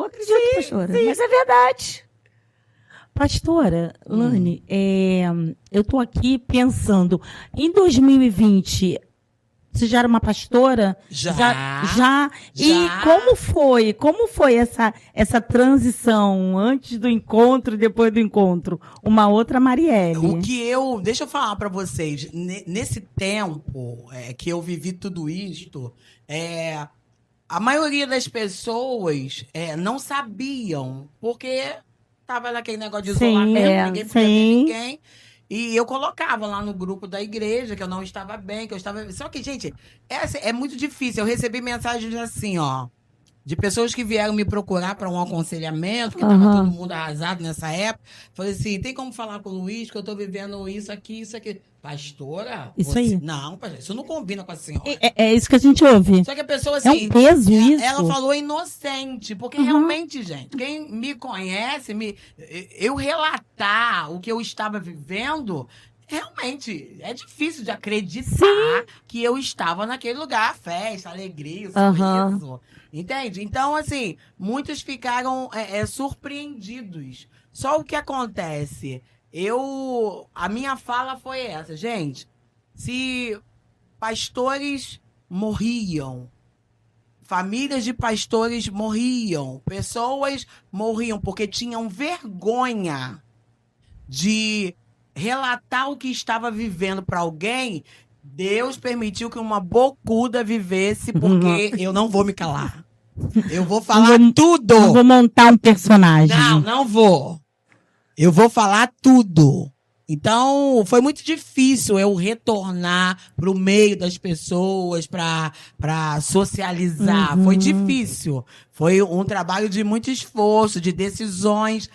acredito, pastora. Mas é verdade.
Pastora Lani, eu estou aqui pensando, em 2020, você já era uma pastora? Já. E como foi? Como foi essa transição antes do encontro e depois do encontro? Uma outra Marielle.
Deixa eu falar para vocês, nesse tempo que eu vivi tudo isto, a maioria das pessoas não sabiam, porque tava naquele negócio de isolamento, ninguém podia ver ninguém. E eu colocava lá no grupo da igreja que eu não estava bem, que eu estava... Só que, gente, é muito difícil. Eu recebi mensagens assim, ó. de pessoas que vieram me procurar para um aconselhamento, que estava todo mundo arrasado nessa época. Falei assim, tem como falar com o Luiz que eu estou vivendo isso aqui, isso aqui. Pastora?
Isso aí.
Não, pastor, isso não combina com a senhora.
É isso que a gente ouve.
Só que a pessoa, assim...
É um peso isso.
Ela falou inocente, porque realmente, gente, quem me conhece, eu relatar o que eu estava vivendo... Realmente, é difícil de acreditar que eu estava naquele lugar. Festa, alegria, sorriso. Entende? Então, assim, muitos ficaram surpreendidos. Só o que acontece? A minha fala foi essa. Gente, se pastores morriam, famílias de pastores morriam, pessoas morriam porque tinham vergonha de... relatar o que estava vivendo para alguém, Deus permitiu que uma bocuda vivesse, porque eu não vou me calar. Eu vou falar tudo.
Não vou montar um personagem.
Não vou. Eu vou falar tudo. Então, foi muito difícil eu retornar para o meio das pessoas, para socializar. Foi difícil. Foi um trabalho de muito esforço, de decisões.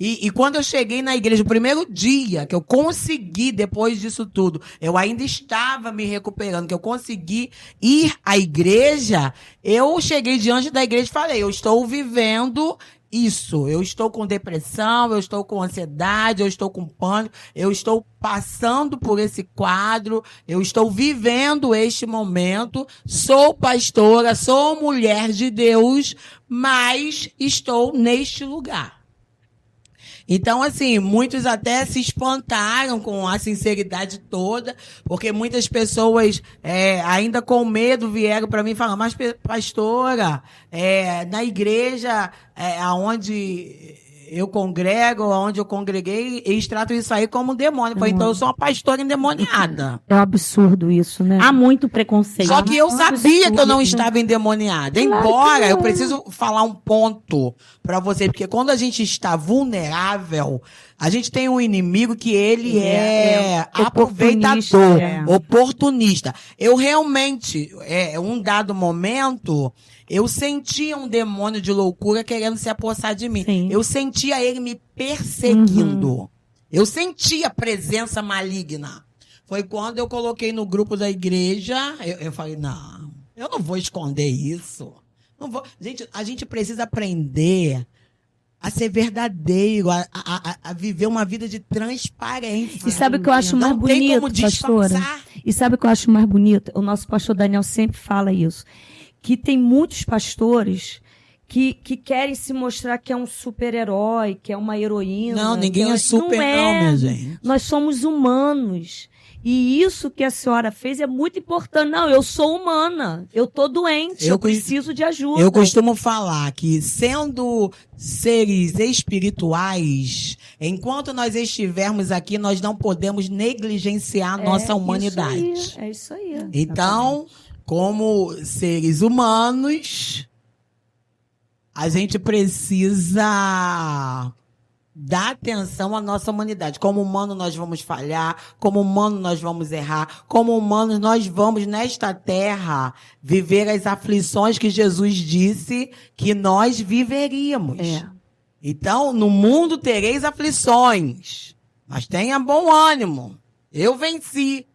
E quando eu cheguei na igreja, o primeiro dia que eu consegui, depois disso tudo, eu ainda estava me recuperando, que eu consegui ir à igreja, eu cheguei diante da igreja e falei, eu estou vivendo isso, eu estou com depressão, eu estou com ansiedade, eu estou com pânico, eu estou passando por esse quadro, eu estou vivendo este momento, sou pastora, sou mulher de Deus, mas estou neste lugar. Então, assim, muitos até se espantaram com a sinceridade toda, porque muitas pessoas, ainda com medo, vieram para mim e falaram, mas pastora, na igreja aonde eu congrego, onde eu congreguei, eles tratam isso aí como um demônio. Falei, então eu sou uma pastora endemoniada.
É um absurdo isso, né?
Há muito preconceito.
Só que eu sabia que eu não estava endemoniada. Embora eu preciso falar um ponto para você, porque quando a gente está vulnerável, a gente tem um inimigo que ele é aproveitador, oportunista. Eu realmente, um dado momento, eu sentia um demônio de loucura querendo se apossar de mim.
Sim.
Eu sentia ele me perseguindo. Eu sentia a presença maligna. Foi quando eu coloquei no grupo da igreja, eu falei, não, eu não vou esconder isso. Não vou. Gente, a gente precisa aprender a ser verdadeiro, a viver uma vida de transparência.
E sabe o que eu acho mais bonito,
não tem como disfarçar.
pastora? E sabe o que eu acho mais bonito? O nosso pastor Daniel sempre fala isso. Que tem muitos pastores que querem se mostrar que é um super-herói, que é uma heroína.
Não, ninguém é super, não, minha gente.
Nós somos humanos. E isso que a senhora fez é muito importante. Não, eu sou humana. Eu tô doente. Eu preciso de ajuda.
Eu costumo falar que, sendo seres espirituais, enquanto nós estivermos aqui, nós não podemos negligenciar a nossa humanidade.
É isso aí.
Então, como seres humanos, a gente precisa dar atenção à nossa humanidade. Como humano nós vamos falhar, como humano nós vamos errar, como humanos nós vamos nesta terra viver as aflições que Jesus disse que nós viveríamos. Então, no mundo tereis aflições, mas tenha bom ânimo. Eu venci.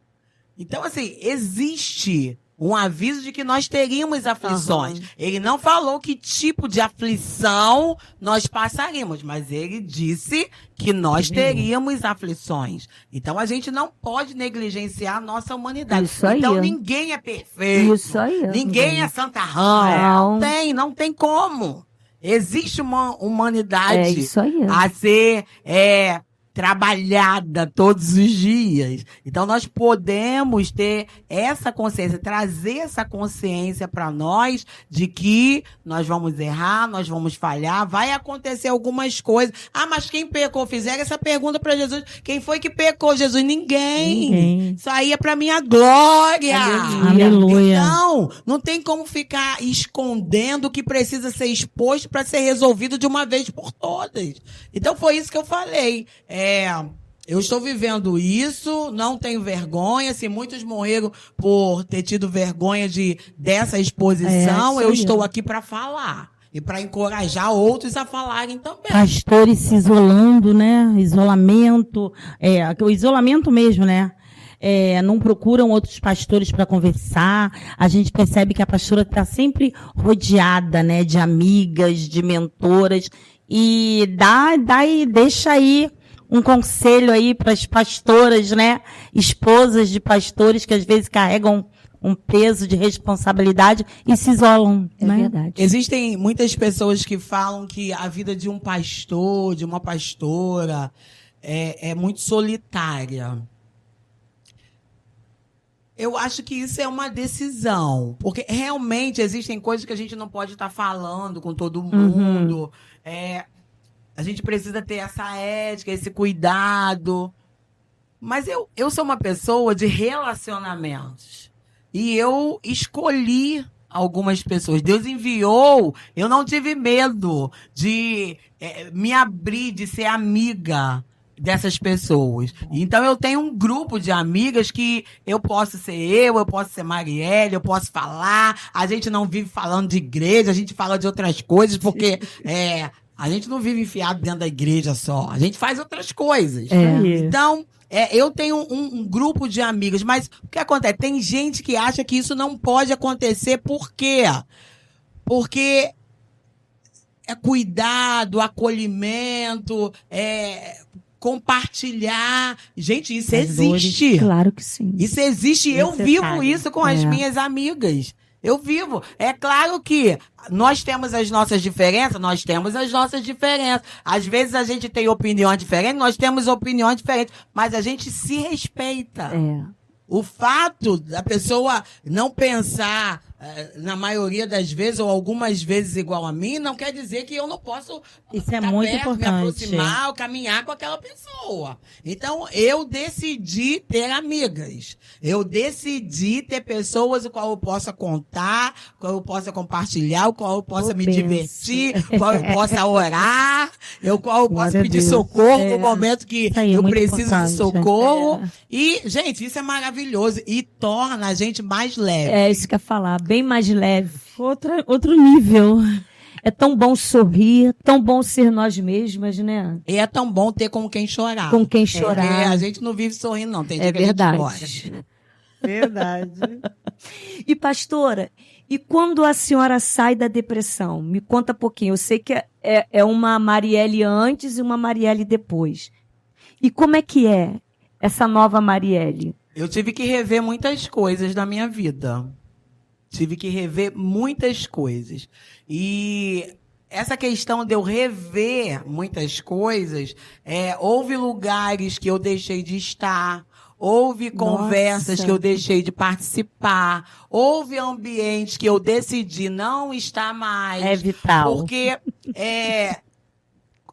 Então, assim, existe um aviso de que nós teríamos aflições. Ele não falou que tipo de aflição nós passaríamos, mas ele disse que nós teríamos aflições. Então, a gente não pode negligenciar a nossa humanidade.
Isso aí.
Então, ninguém é perfeito.
Isso aí.
Ninguém é Santa Rã. Não tem como. Existe uma humanidade
isso aí.
a ser trabalhada todos os dias. Então, nós podemos ter essa consciência, trazer essa consciência para nós de que nós vamos errar, nós vamos falhar, vai acontecer algumas coisas. Ah, mas quem pecou? Fizeram essa pergunta para Jesus. Quem foi que pecou, Jesus? Ninguém. Isso aí é para minha glória.
Aleluia.
Então, não tem como ficar escondendo o que precisa ser exposto para ser resolvido de uma vez por todas. Então, foi isso que eu falei. Eu estou vivendo isso, não tenho vergonha. Se muitos morreram por ter tido vergonha dessa exposição, eu estou aqui para falar e para encorajar outros a falarem também.
Pastores se isolando, né? Isolamento, o isolamento mesmo, né? Não procuram outros pastores para conversar. A gente percebe que a pastora está sempre rodeada, né, de amigas, de mentoras, e deixa aí um conselho aí para as pastoras, né, esposas de pastores que às vezes carregam um peso de responsabilidade e se isolam, né?
Verdade.
Existem muitas pessoas que falam que a vida de um pastor, de uma pastora, é muito solitária. Eu acho que isso é uma decisão, porque realmente existem coisas que a gente não pode estar falando com todo mundo. A gente precisa ter essa ética, esse cuidado. Mas eu sou uma pessoa de relacionamentos. E eu escolhi algumas pessoas. Deus enviou, eu não tive medo de me abrir, de ser amiga dessas pessoas. Então eu tenho um grupo de amigas que eu posso ser eu posso ser Marielle, eu posso falar. A gente não vive falando de igreja, a gente fala de outras coisas, porque a gente não vive enfiado dentro da igreja só. A gente faz outras coisas. Então, eu tenho um grupo de amigas, mas o que acontece? Tem gente que acha que isso não pode acontecer. Por quê? Porque é cuidado, acolhimento, compartilhar. Gente, isso existe.
Claro que sim.
Isso existe e eu vivo isso com as minhas amigas. Eu vivo. É claro que nós temos as nossas diferenças, Às vezes a gente tem opiniões diferentes, nós temos opiniões diferentes, mas a gente se respeita. O fato da pessoa não pensar, na maioria das vezes, ou algumas vezes igual a mim, não quer dizer que eu não posso
Isso é muito importante.
Me aproximar ou caminhar com aquela pessoa. Então, eu decidi ter amigas. Eu decidi ter pessoas com qual eu possa contar, com qual eu possa compartilhar, com qual eu possa me divertir, com qual eu possa orar, qual eu possa pedir socorro no momento que eu preciso de socorro. E, gente, isso é maravilhoso e torna a gente mais leve.
É isso que eu ia falar, bem mais leve.
Outro nível.
É tão bom sorrir, tão bom ser nós mesmas, né?
E é tão bom ter com quem chorar.
Com quem chorar.
A gente não vive sorrindo, não. Tem dia que
verdade.
a gente chora.
Verdade.
E, pastora, e quando a senhora sai da depressão? Me conta um pouquinho. Eu sei que é uma Marielle antes e uma Marielle depois. E como é que é essa nova Marielle?
Eu tive que rever muitas coisas da minha vida. Tive que rever muitas coisas. E essa questão de eu rever muitas coisas, houve lugares que eu deixei de estar, houve conversas que eu deixei de participar, houve ambientes que eu decidi não estar mais.
É vital.
Porque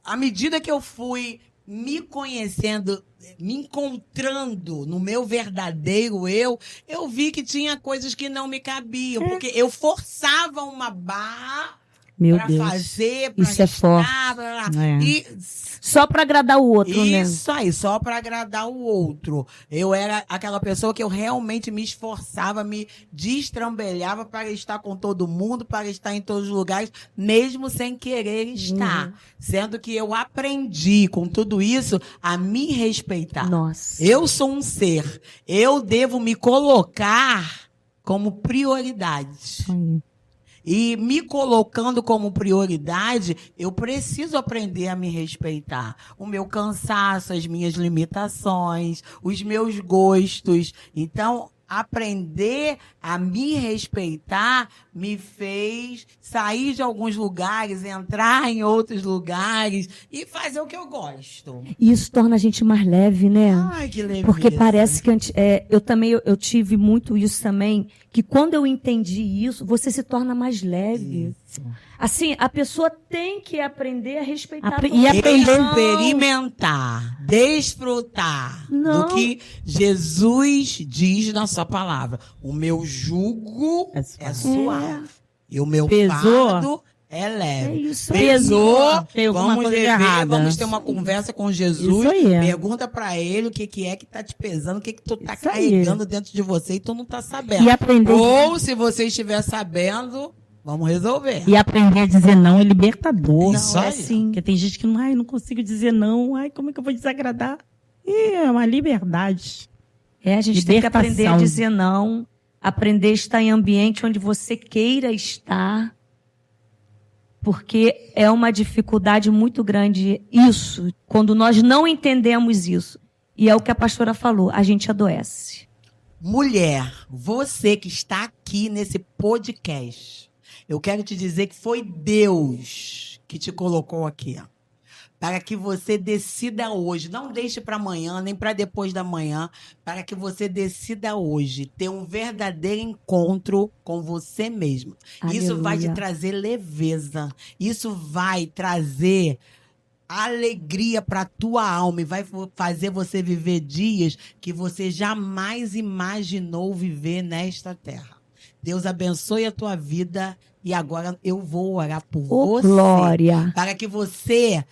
à medida que eu fui me conhecendo, me encontrando no meu verdadeiro eu vi que tinha coisas que não me cabiam, porque eu forçava uma barra para fazer, para
isso
estar, e
só para agradar o outro, né?
Isso aí, só para agradar o outro. Eu era aquela pessoa que eu realmente me esforçava, me destrambelhava para estar com todo mundo, para estar em todos os lugares, mesmo sem querer estar. Sendo que eu aprendi com tudo isso a me respeitar.
Nossa.
Eu sou um ser. Eu devo me colocar como prioridade. E me colocando como prioridade, eu preciso aprender a me respeitar. O meu cansaço, as minhas limitações, os meus gostos. Então, aprender a me respeitar me fez sair de alguns lugares, entrar em outros lugares e fazer o que eu gosto.
E isso torna a gente mais leve, né?
Ai, que leveza.
Porque parece que eu tive muito isso também, que quando eu entendi isso, você se torna mais leve.
Isso.
Assim, a pessoa tem que aprender a respeitar
E aprender
a experimentar, desfrutar do que Jesus diz na sua palavra. O meu jugo é suave. E o meu fardo É leve.
É isso.
Pesou,
Tem alguma
vamos
coisa
rever,
errada.
vamos ter uma conversa com Jesus.
Isso aí.
Pergunta pra ele o que é que tá te pesando, o que tu tá
Isso aí.
carregando dentro de você e tu não tá sabendo.
E aprender,
Ou, se você estiver sabendo, vamos resolver.
e aprender a dizer não é libertador.
Isso
Não, é
aí.
assim.
Porque tem gente que não consigo dizer não. Ai, como é que eu vou desagradar? É uma liberdade.
A gente tem que aprender a
Libertação.
dizer não, aprender a estar em ambiente onde você queira estar, porque é uma dificuldade muito grande isso, quando nós não entendemos isso. E é o que a pastora falou, a gente adoece.
Mulher, você que está aqui nesse podcast, eu quero te dizer que foi Deus que te colocou aqui. Para que você decida hoje, não deixe para amanhã, nem para depois da manhã, para que você decida hoje ter um verdadeiro encontro com você mesmo. Isso vai te
Aleluia.
trazer leveza, isso vai trazer alegria para tua alma e vai fazer você viver dias que você jamais imaginou viver nesta terra. Deus abençoe a tua vida e agora eu vou orar por
Ô,
você.
glória.
Para que você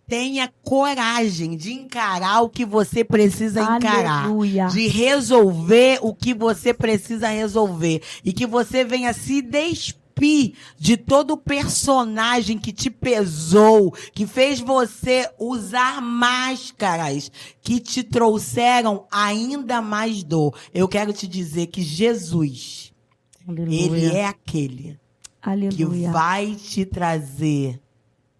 tenha coragem de encarar o que você precisa encarar.
Aleluia.
De resolver o que você precisa resolver. E que você venha se despir de todo o personagem que te pesou, que fez você usar máscaras, que te trouxeram ainda mais dor. Eu quero te dizer que Jesus, ele é aquele que
Aleluia.
vai te trazer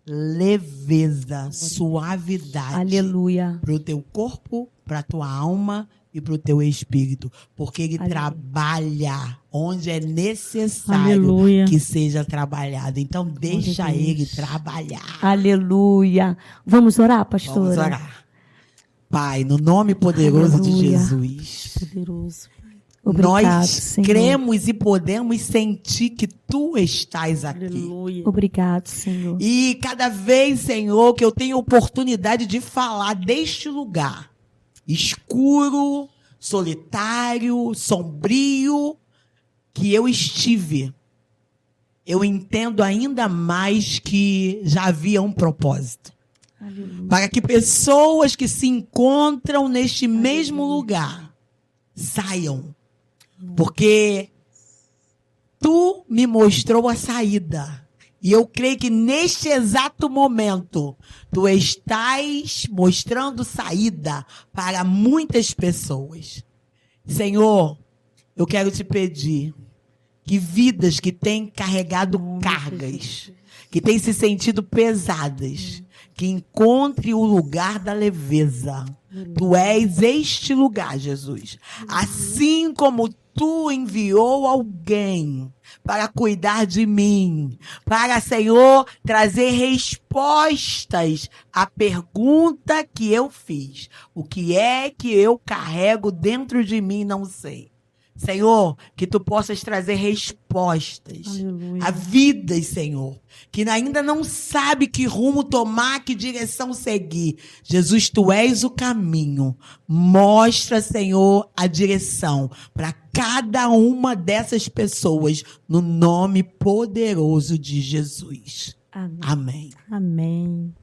leveza, suavidade
Aleluia.
para o teu corpo, para a tua alma e para o teu espírito. Porque ele
Aleluia.
trabalha onde é necessário
Aleluia.
que seja trabalhado. Então, deixa
Deus.
ele trabalhar.
Aleluia. Vamos orar, pastora?
Vamos orar. Pai, no nome poderoso de
Aleluia.
Jesus.
Poderoso.
Obrigado,
Nós
Senhor.
cremos e podemos sentir que tu estás aqui.
Aleluia.
Obrigado, Senhor.
E cada vez, Senhor, que eu tenho oportunidade de falar deste lugar escuro, solitário, sombrio, que eu estive, eu entendo ainda mais que já havia um propósito.
Aleluia.
Para que pessoas que se encontram neste mesmo lugar saiam. Porque tu me mostrou a saída. E eu creio que neste exato momento, tu estás mostrando saída para muitas pessoas. Senhor, eu quero te pedir que vidas que têm carregado cargas, que têm se sentido pesadas, que encontre o lugar da leveza. Tu és este lugar, Jesus. Assim como tu enviou alguém para cuidar de mim, para, Senhor, trazer respostas à pergunta que eu fiz. O que é que eu carrego dentro de mim, não sei. Senhor, que tu possas trazer respostas
Aleluia.
a vidas, Senhor, que ainda não sabe que rumo tomar, que direção seguir. Jesus, tu és o caminho. Mostra, Senhor, a direção para cada uma dessas pessoas, no nome poderoso de Jesus.
Amém.
Amém.
Amém.